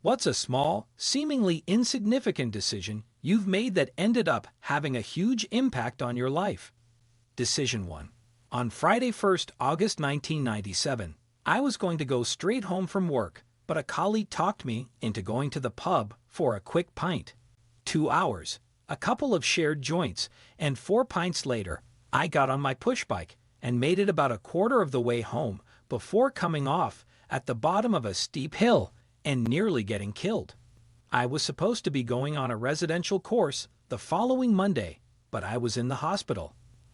What's a small, seemingly insignificant decision you've made that ended up having a huge impact on your life? Decision 1. On Friday, 1st August 1997, I was going to go straight home from work, but a colleague talked me into going to the pub for a quick pint. 2 hours, a couple of shared joints, and 4 pints later, I got on my push bike and made it about a quarter of the way home before coming off at the bottom of a steep hill and nearly getting killed. I was supposed to be going on a residential course the following Monday, but I was in the hospital.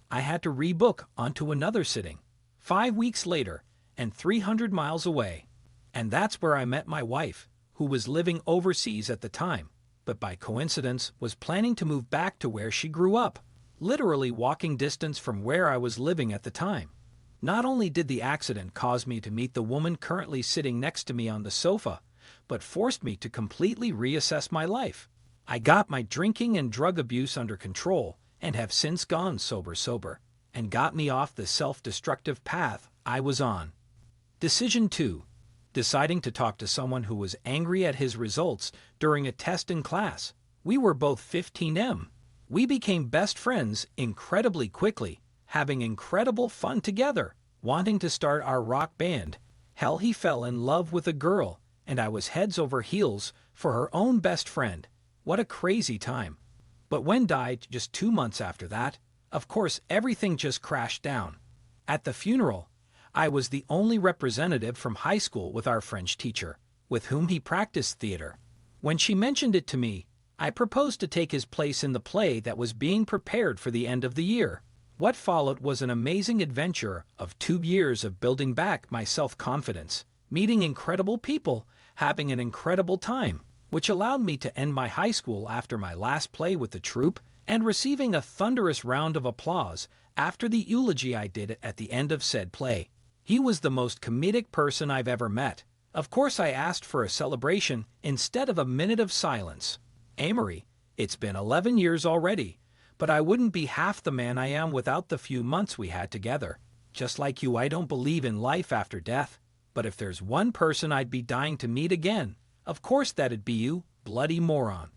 I had to rebook onto another sitting, 5 weeks later and 300 miles away. And that's where I met my wife, who was living overseas at the time, but by coincidence was planning to move back to where she grew up, literally walking distance from where I was living at the time. Not only did the accident cause me to meet the woman currently sitting next to me on the sofa, but forced me to completely reassess my life. I got my drinking and drug abuse under control and have since gone sober, and got me off the self-destructive path I was on. Decision 2. Deciding to talk to someone who was angry at his results during a test in class. We were both 15M. We became best friends incredibly quickly, having incredible fun together, wanting to start our rock band. Hell, he fell in love with a girl, and I was heads over heels for her own best friend. What a crazy time. But when died just 2 months after that, of course everything just crashed down. At the funeral, I was the only representative from high school with our French teacher, with whom he practiced theater. When she mentioned it to me, I proposed to take his place in the play that was being prepared for the end of the year. What followed was an amazing adventure of 2 years of building back my self-confidence, meeting incredible people, having an incredible time, which allowed me to end my high school after my last play with the troupe and receiving a thunderous round of applause after the eulogy I did at the end of said play. He was the most comedic person I've ever met. Of course, I asked for a celebration instead of a minute of silence. Amory, it's been 11 years already, but I wouldn't be half the man I am without the few months we had together. Just like you, I don't believe in life after death, but if there's one person I'd be dying to meet again, of course that'd be you, bloody moron.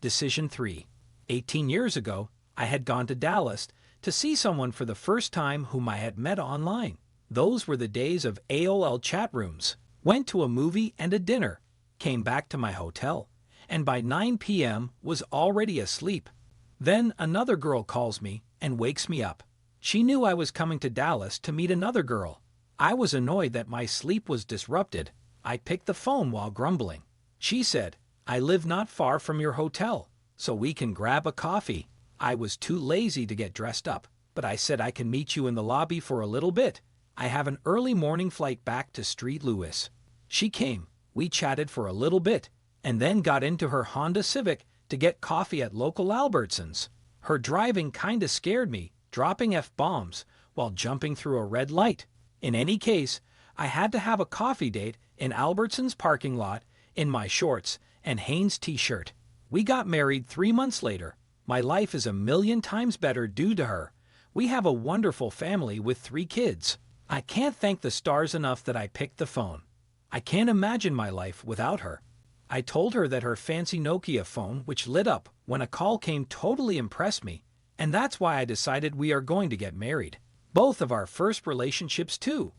Decision 3. 18 years ago, I had gone to Dallas to see someone for the first time whom I had met online. Those were the days of AOL chat rooms. Went to a movie and a dinner, came back to my hotel, and by 9 p.m. was already asleep. Then another girl calls me and wakes me up. She knew I was coming to Dallas to meet another girl. I was annoyed that my sleep was disrupted. I picked the phone while grumbling. She said, "I live not far from your hotel, so we can grab a coffee." I was too lazy to get dressed up, but I said I can meet you in the lobby for a little bit. I have an early morning flight back to St. Louis. She came, we chatted for a little bit, and then got into her Honda Civic to get coffee at local Albertsons. Her driving kinda scared me, dropping F-bombs while jumping through a red light. In any case, I had to have a coffee date in Albertsons parking lot in my shorts and Hanes t-shirt. We got married 3 months later. My life is a million times better due to her. We have a wonderful family with 3 kids. I can't thank the stars enough that I picked the phone. I can't imagine my life without her. I told her that her fancy Nokia phone, which lit up when a call came, totally impressed me, and that's why I decided we are going to get married. Both of our first relationships too.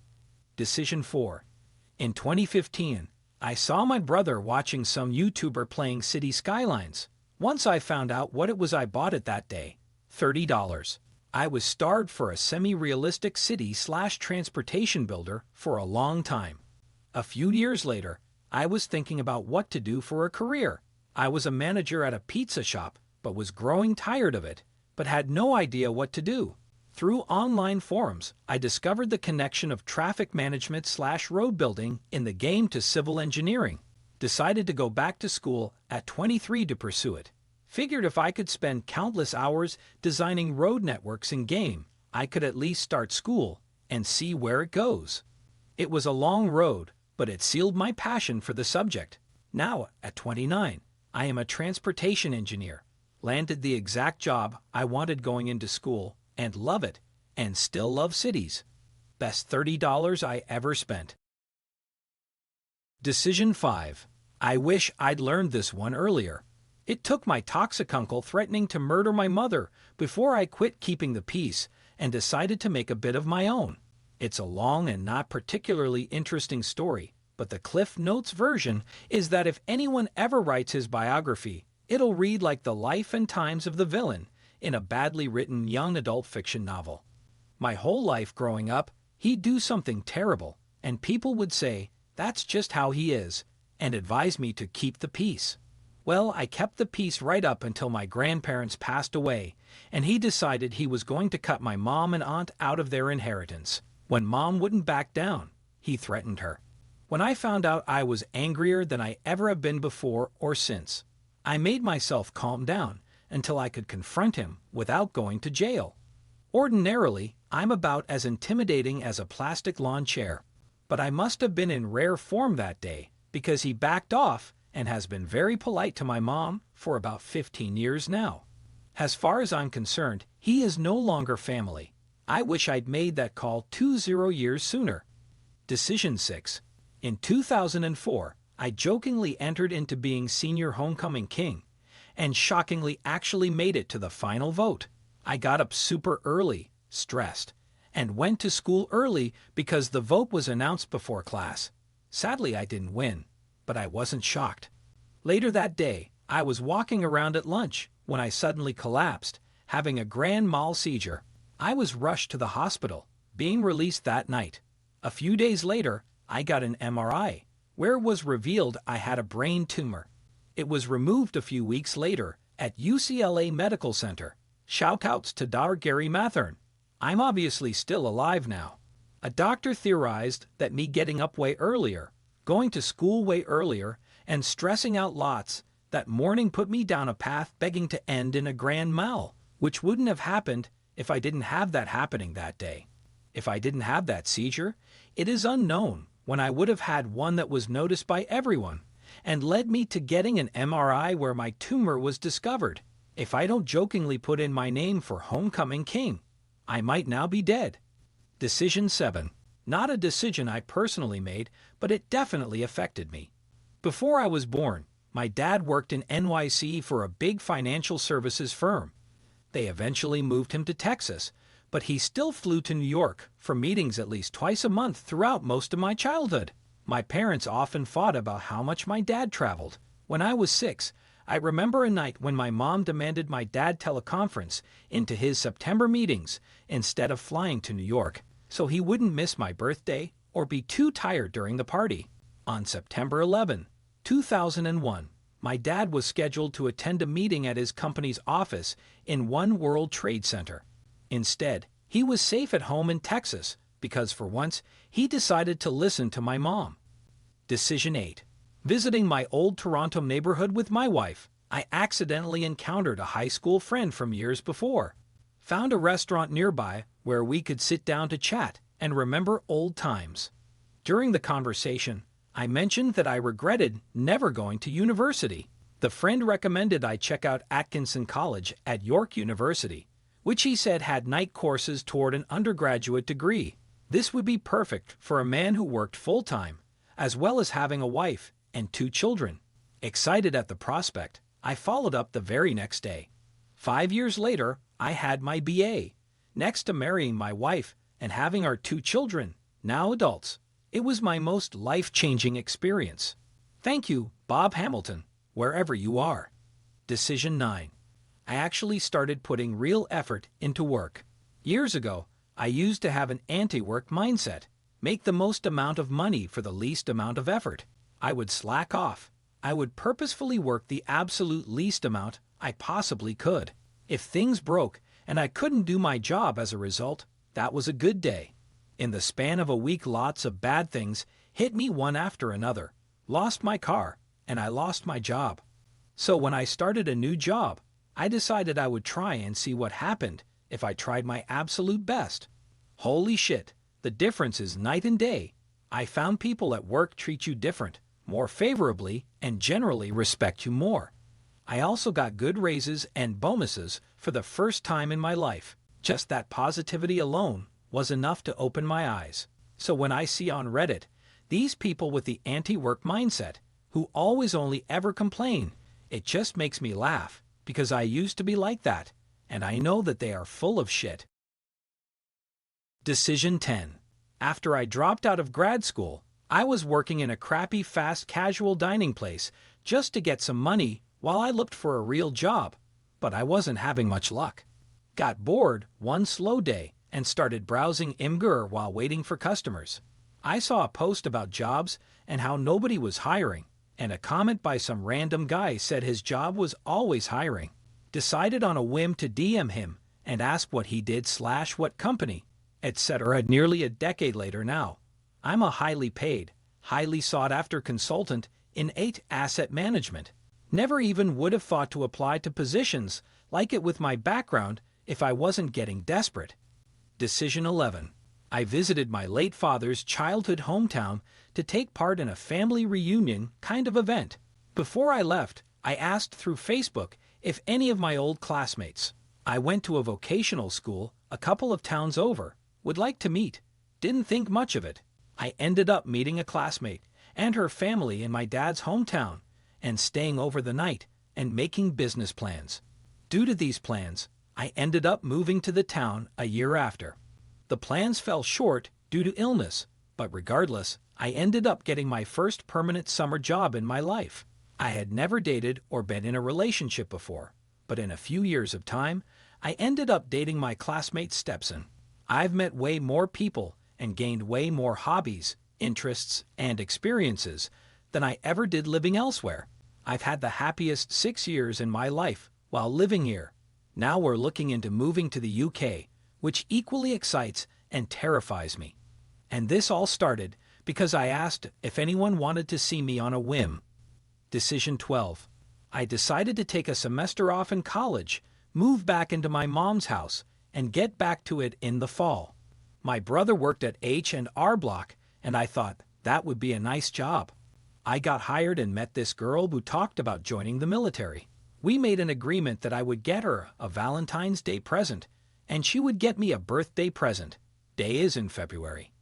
Decision 4. In 2015, I saw my brother watching some YouTuber playing City Skylines. Once I found out what it was I bought it that day, $30. I was starved for a semi-realistic city/transportation builder for a long time. A few years later, I was thinking about what to do for a career. I was a manager at a pizza shop, but was growing tired of it, but had no idea what to do. Through online forums, I discovered the connection of traffic management/road building in the game to civil engineering. Decided to go back to school at 23 to pursue it. Figured if I could spend countless hours designing road networks in game, I could at least start school and see where it goes. It was a long road, but it sealed my passion for the subject. Now, at 29, I am a transportation engineer, landed the exact job I wanted going into school, and love it, and still love cities. Best $30 I ever spent. Decision 5. I wish I'd learned this one earlier. It took my toxic uncle threatening to murder my mother before I quit keeping the peace and decided to make a bit of my own. It's a long and not particularly interesting story, but the Cliff Notes version is that if anyone ever writes his biography, it'll read like the life and times of the villain in a badly written young adult fiction novel. My whole life growing up, he'd do something terrible, and people would say, "That's just how he is," and advise me to keep the peace. Well, I kept the peace right up until my grandparents passed away, and he decided he was going to cut my mom and aunt out of their inheritance. When Mom wouldn't back down, he threatened her. When I found out, I was angrier than I ever have been before or since. I made myself calm down until I could confront him without going to jail. Ordinarily, I'm about as intimidating as a plastic lawn chair, but I must have been in rare form that day because he backed off and has been very polite to my mom for about 15 years now. As far as I'm concerned, he is no longer family. I wish I'd made that call 20 years sooner. Decision 6. In 2004, I jokingly entered into being senior homecoming king, and shockingly actually made it to the final vote. I got up super early, stressed, and went to school early because the vote was announced before class. Sadly, I didn't win, but I wasn't shocked. Later that day, I was walking around at lunch when I suddenly collapsed, having a grand mal seizure. I was rushed to the hospital, being released that night. A few days later, I got an MRI, where it was revealed I had a brain tumor. It was removed a few weeks later at UCLA Medical Center. Shoutouts to Dr. Gary Mathern. I'm obviously still alive now. A doctor theorized that me getting up way earlier, going to school way earlier, and stressing out lots that morning put me down a path begging to end in a grand mal, which wouldn't have happened if I didn't have that happening that day. If I didn't have that seizure, it is unknown when I would have had one that was noticed by everyone and led me to getting an MRI where my tumor was discovered. If I don't jokingly put in my name for homecoming king, I might now be dead. Decision 7. Not a decision I personally made, but it definitely affected me. Before I was born, my dad worked in NYC for a big financial services firm. They eventually moved him to Texas, but he still flew to New York for meetings at least twice a month throughout most of my childhood. My parents often fought about how much my dad traveled. When I was 6, I remember a night when my mom demanded my dad teleconference into his September meetings instead of flying to New York, so he wouldn't miss my birthday or be too tired during the party. On September 11, 2001, my dad was scheduled to attend a meeting at his company's office in One World Trade Center. Instead, he was safe at home in Texas because for once, he decided to listen to my mom. Decision 8. Visiting my old Toronto neighborhood with my wife, I accidentally encountered a high school friend from years before. Found a restaurant nearby where we could sit down to chat and remember old times. During the conversation, I mentioned that I regretted never going to university. The friend recommended I check out Atkinson College at York University, which he said had night courses toward an undergraduate degree. This would be perfect for a man who worked full-time, as well as having a wife and 2 children. Excited at the prospect, I followed up the very next day. 5 years later, I had my BA. Next to marrying my wife and having our 2 children, now adults, it was my most life-changing experience. Thank you, Bob Hamilton, wherever you are. Decision 9. I actually started putting real effort into work. Years ago, I used to have an anti-work mindset. Make the most amount of money for the least amount of effort. I would slack off. I would purposefully work the absolute least amount I possibly could. If things broke and I couldn't do my job as a result, that was a good day. In the span of a week, lots of bad things hit me one after another. Lost my car, and I lost my job. So when I started a new job, I decided I would try and see what happened if I tried my absolute best. Holy shit, the difference is night and day. I found people at work treat you different, more favorably, and generally respect you more. I also got good raises and bonuses for the first time in my life. Just that positivity alone was enough to open my eyes. So when I see on Reddit, these people with the anti-work mindset, who always only ever complain. It just makes me laugh, because I used to be like that, and I know that they are full of shit. Decision 10. After I dropped out of grad school, I was working in a crappy fast casual dining place just to get some money while I looked for a real job, but I wasn't having much luck. Got bored one slow day and started browsing Imgur while waiting for customers. I saw a post about jobs and how nobody was hiring, and a comment by some random guy said his job was always hiring. Decided on a whim to DM him and ask what he did / what company, etc. Nearly a decade later now, I'm a highly paid, highly sought-after consultant in asset management. Never even would have thought to apply to positions like it with my background if I wasn't getting desperate. Decision 11. I visited my late father's childhood hometown to take part in a family reunion kind of event. Before I left, I asked through Facebook if any of my old classmates I went to a vocational school a couple of towns over would like to meet. Didn't think much of it. I ended up meeting a classmate and her family in my dad's hometown and staying over the night and making business plans. Due to these plans, I ended up moving to the town a year after. The plans fell short due to illness, but regardless, I ended up getting my first permanent summer job in my life. I had never dated or been in a relationship before, but in a few years of time, I ended up dating my classmate Stepson. I've met way more people and gained way more hobbies, interests, and experiences than I ever did living elsewhere. I've had the happiest 6 years in my life while living here. Now we're looking into moving to the UK, which equally excites and terrifies me. And this all started because I asked if anyone wanted to see me on a whim. Decision 12. I decided to take a semester off in college, move back into my mom's house, and get back to it in the fall. My brother worked at H&R Block, and I thought that would be a nice job. I got hired and met this girl who talked about joining the military. We made an agreement that I would get her a Valentine's Day present, and she would get me a birthday present. Day is in February.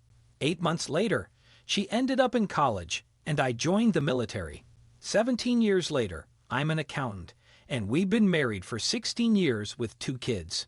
8 months later, she ended up in college, and I joined the military. 17 years later, I'm an accountant, and we've been married for 16 years with 2 kids.